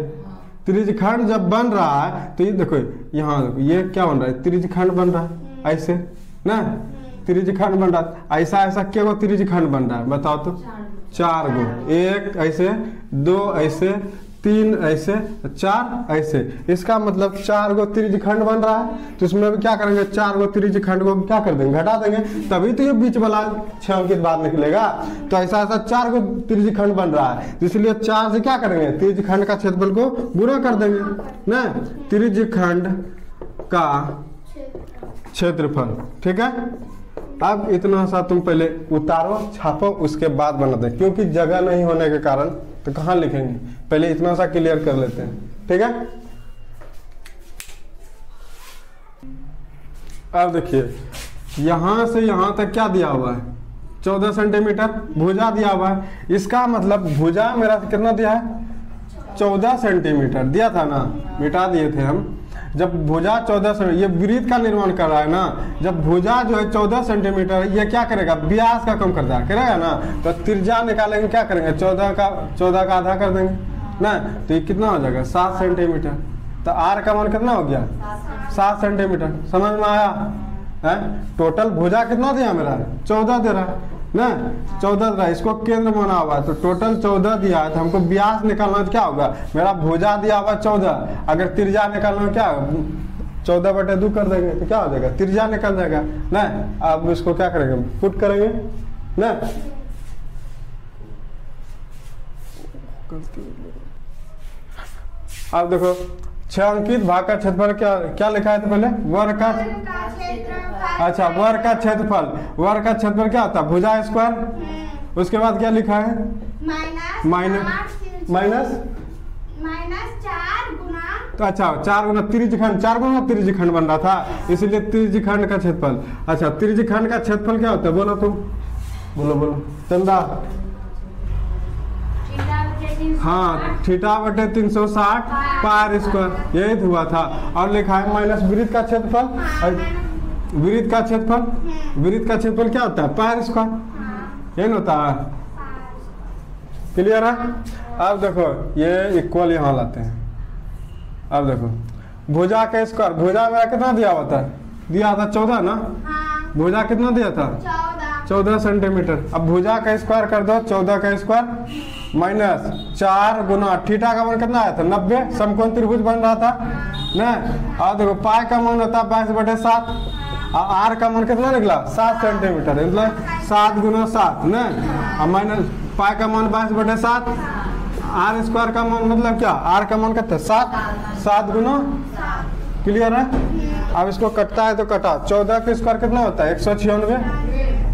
त्रिज्यखंड जब बन रहा है तो ये देखो, यहाँ देखो ये क्या बन रहा है? त्रिज्यखंड बन रहा है, ऐसे ना त्रिज्यखंड बन रहा है। ऐसा क्या गो त्रिज्यखंड बन रहा है बताओ तो? 4 गो, 1 ऐसे, 2 ऐसे, 3 ऐसे, 4 ऐसे। इसका मतलब 4 गो त्रिज्यखंड बन रहा है। तो इसमें भी क्या करेंगे? 4 गो त्रिज्यखंड को क्या कर देंगे? घटा देंगे, तभी तो ये बीच वाला 6 अंकित बाद निकलेगा। तो ऐसा 4 गो त्रिज्यखंड बन रहा है, इसलिए 4 से क्या करेंगे? त्रिज्यखंड का क्षेत्रफल को गुणा कर देंगे ना, त्रिज्यखंड का क्षेत्रफल। ठीक है, अब इतना सा तुम पहले उतारो, छापो, उसके बाद बना दे, क्योंकि जगह नहीं होने के कारण तो कहाँ लिखेंगे? पहले इतना सा क्लियर कर लेते हैं। ठीक है, अब देखिए यहां से यहां तक क्या दिया हुआ है? 14 सेंटीमीटर भुजा दिया हुआ है। इसका मतलब भुजा मेरा कितना दिया है? 14 सेंटीमीटर दिया था ना, मिटा दिए थे हम। जब भुजा 14 सेंटीमीटर, ये वृत्त का निर्माण कर रहा है ना, जब भुजा जो है 14 सेंटीमीटर, ये क्या करेगा? व्यास का कम करता है, करेगा ना। तो त्रिज्या निकालेंगे, क्या करेंगे? 14 का आधा कर देंगे ना, तो ये कितना हो जाएगा? 7 सेंटीमीटर। तो आर का मान कितना हो गया? 7 सेंटीमीटर। समझ में आया है? टोटल भुजा कितना दिया मेरा? 14 दे रहा है ना, 14 दे रहा है। इसको केंद्र माना हुआ है, तो टोटल 14 दिया है। तो हमको व्यास निकालना है, तो क्या होगा? मेरा भुजा दिया हुआ 14, अगर त्रिज्या निकालना है क्या 14/2 कर देंगे, तो क्या हो जाएगा? त्रिज्या निकल जाएगा ना। अब इसको क्या करेंगे? पुट करेंगे ना। अब देखो 6 अंकित भाग का क्षेत्रफल क्या लिखा है? तो पहले वर्ग का, अच्छा वर्ग का क्षेत्रफल, वर्ग का क्षेत्रफल क्या होता है? भुजा स्क्वायर। उसके बाद क्या लिखा है? माइनस 4 गुना, तो अच्छा 4 गुना त्रिज्यखंड, 4 गुना त्रिज्यखंड बन रहा था, इसीलिए त्रिज्यखंड का क्षेत्रफल। अच्छा त्रिज्यखंड का क्षेत्रफल क्या होता है? बोलो तुम, बोलो चंदा। हाँ, θ/360 पार स्क्वायर, यही हुआ था। और लिखा है माइनस वृत्त का क्षेत्रफल, वृत्त का क्षेत्रफल क्या होता है? पार स्क्वायर, यही होता है। क्लियर है? अब देखो ये इक्वल यहाँ लाते हैं। अब देखो भुजा का स्क्वायर, भुजा मेरा कितना दिया हुआ था? दिया था 14 ना। भुजा कितना दिया था? 14 सेंटीमीटर। अब भुजा का स्क्वायर कर दो, 14 का स्क्वायर माइनस 4 गुना थीटा का मान कितना आया था? 90। समकोण त्रिभुज बन रहा था ना। और देखो पाई का मान होता है 22/7, और आर का मान कितना निकला? 7 सेंटीमीटर, मतलब 7 गुना 7 ना, माइनस पाई का मान 22/7, आर स्क्वायर का मान मतलब क्या? आर का मान कितना? 7 गुना। क्लियर है? अब इसको कटता है तो कटा, 14 का स्क्वायर कितना होता है? 196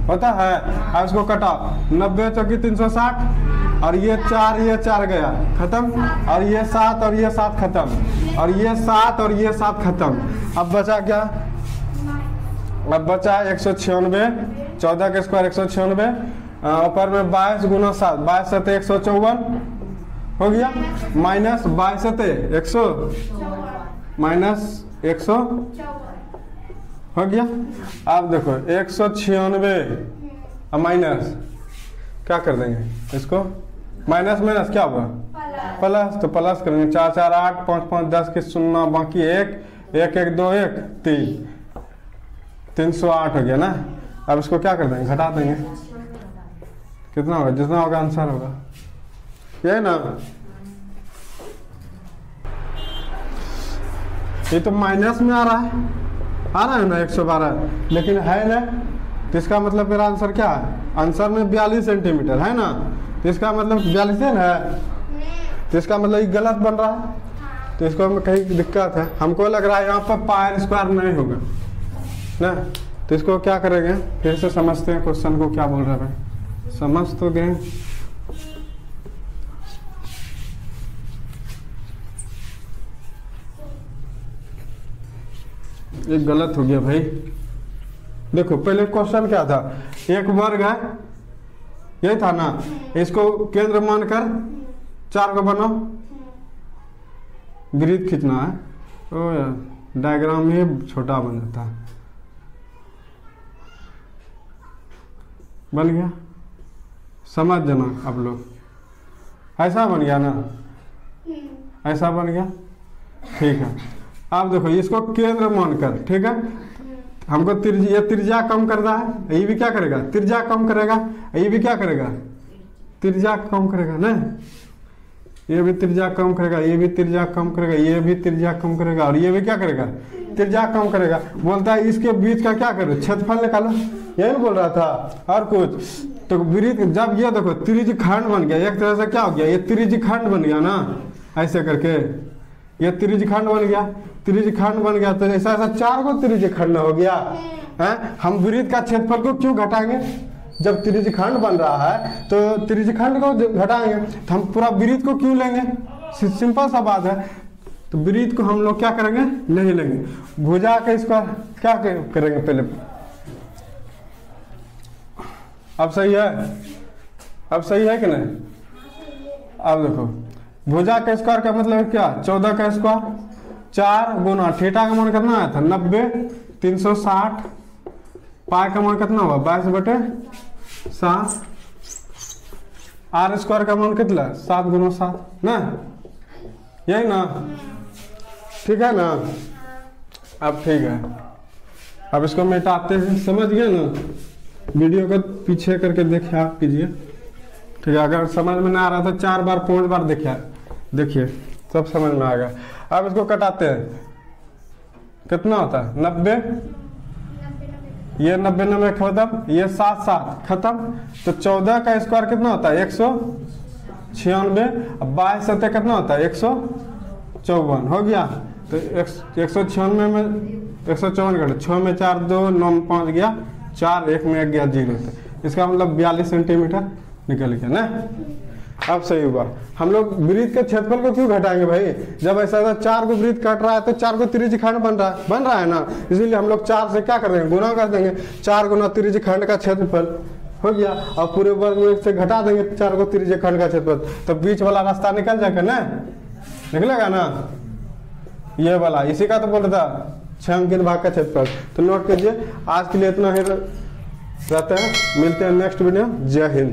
होता है। अब इसको कटा, 90 चौकी 360, और ये 4 गया खत्म, और ये 7 और ये 7 खत्म, और ये 7 और ये 7 खत्म। अब बचा क्या? अब बचा 196, 14 का स्क्वायर 196, ऊपर में 22 गुना 7, 22 7 154 हो गया, माइनस 22 7 100 माइनस 100 हो गया। अब देखो 196 माइनस क्या कर देंगे? इसको माइनस माइनस क्या हुआ? प्लस। तो प्लस करेंगे, 4 4 8 5 5 10 के 0 बाकी 1 1 1 2 1 3 308 हो गया ना। अब इसको क्या कर देंगे? घटा देंगे। कितना होगा? जितना होगा आंसर होगा, यही ना। ये तो माइनस में आ रहा है ना 112, लेकिन है ना, तो इसका मतलब मेरा आंसर क्या है? आंसर में 42 सेंटीमीटर है ना, तो इसका मतलब 42 है ना। तो इसका मतलब ये गलत बन रहा है, तो इसको में कहीं दिक्कत है। हमको लग रहा है यहाँ पर पाई स्क्वायर नहीं होगा ना, तो इसको क्या करेंगे फिर से समझते हैं क्वेश्चन को क्या बोल रहा है भाई, समझ तो गए। ये गलत हो गया भाई। देखो पहले क्वेश्चन क्या था, एक वर्ग है, यही था ना, इसको केंद्र मानकर 4 को बनाओ, वृत्त खींचना है। ओ यार डायग्राम में छोटा बन जाता है, बन गया, समझ जाना आप लोग, ऐसा बन गया ना, ऐसा बन गया, ठीक है। अब देखो इसको केंद्र मानकर, ठीक है, हमको त्रिज्या कम करना है, ये भी क्या करेगा, त्रिज्या कम करेगा, ये भी क्या करेगा, त्रिज्या कम करेगा ना, ये भी त्रिज्या कम करेगा, ये भी त्रिज्या कम करेगा, ये भी त्रिज्या कम करेगा, और ये भी क्या करेगा, त्रिज्या कम करेगा। बोलता है इसके बीच का क्या करो, क्षेत्रफल निकालो, यही बोल रहा था, और कुछ। तो वृत्त जब ये देखो त्रिज्यखंड बन गया, एक तरह से क्या हो गया, ये त्रिज्यखंड बन गया ना, ऐसे करके ये त्रिज्यखंड बन गया, त्रिज्यखंड बन गया, तो ऐसा ऐसा 4 को त्रिज्यखंड हो गया है। हम वृत्त का क्षेत्रफल को क्यों घटाएंगे, जब त्रिज्यखंड बन रहा है तो त्रिज्यखंड को घटाएंगे, तो हम पूरा वृत्त को क्यों लेंगे, सिंपल सा बात है। तो वृत्त को हम लोग क्या करेंगे, नहीं लेंगे, भुजा का स्क्वायर क्या करेंगे पहले। अब सही है, अब सही है कि नहीं। अब देखो भुजा का स्क्वायर का मतलब है क्या, 14 का स्क्वायर, 4 गुना थीटा का मान कितना आया था 90, 360, पाई का मान कितना हुआ 22/7, आर स्क्वायर का मान कितना 7 गुना 7 ना, यही ना, ठीक है ना। अब ठीक है, अब इसको मिटाते हैं, समझ गए ना, वीडियो को पीछे करके देखिए आप कीजिए, ठीक है। अगर समझ में ना आ रहा तो 4 बार 5 बार देखिए सब समझ में आएगा। अब इसको कटाते हैं, कितना होता है 90, ये 90 खत्म, ये 7 खत्म, तो 14 का स्क्वायर कितना होता है 196, 22 सत्ते कितना होता है 154 हो गया। तो 196 में 154 घटे, 6 में 4 2, 9 में 5 गया 4, 1 में 1 गया 0, इसका मतलब 42 सेंटीमीटर निकल गया ना। अब सही हुआ। हम लोग वृत्त के क्षेत्रफल को क्यों घटाएंगे भाई, जब ऐसा 4 को वृत्त काट रहा है तो 4 को त्रिज्यखंड बन रहा है ना, इसीलिए हम लोग 4 से क्या कर देंगे, गुना कर देंगे, 4 गुना त्रिज्यखंड का क्षेत्रफल हो गया, और पूरे वर्ग में से घटा देंगे 4 को त्रिज्यखंड का क्षेत्रफल, तो बीच वाला रास्ता निकल जाएगा ना, निकलेगा ना, ये वाला, इसी का तो बोल रहा था 6 अंकीय भाग का क्षेत्रफल। तो नोट कीजिए, आज के लिए इतना ही रहता है, मिलते हैं नेक्स्ट वीडियो। जय हिंद।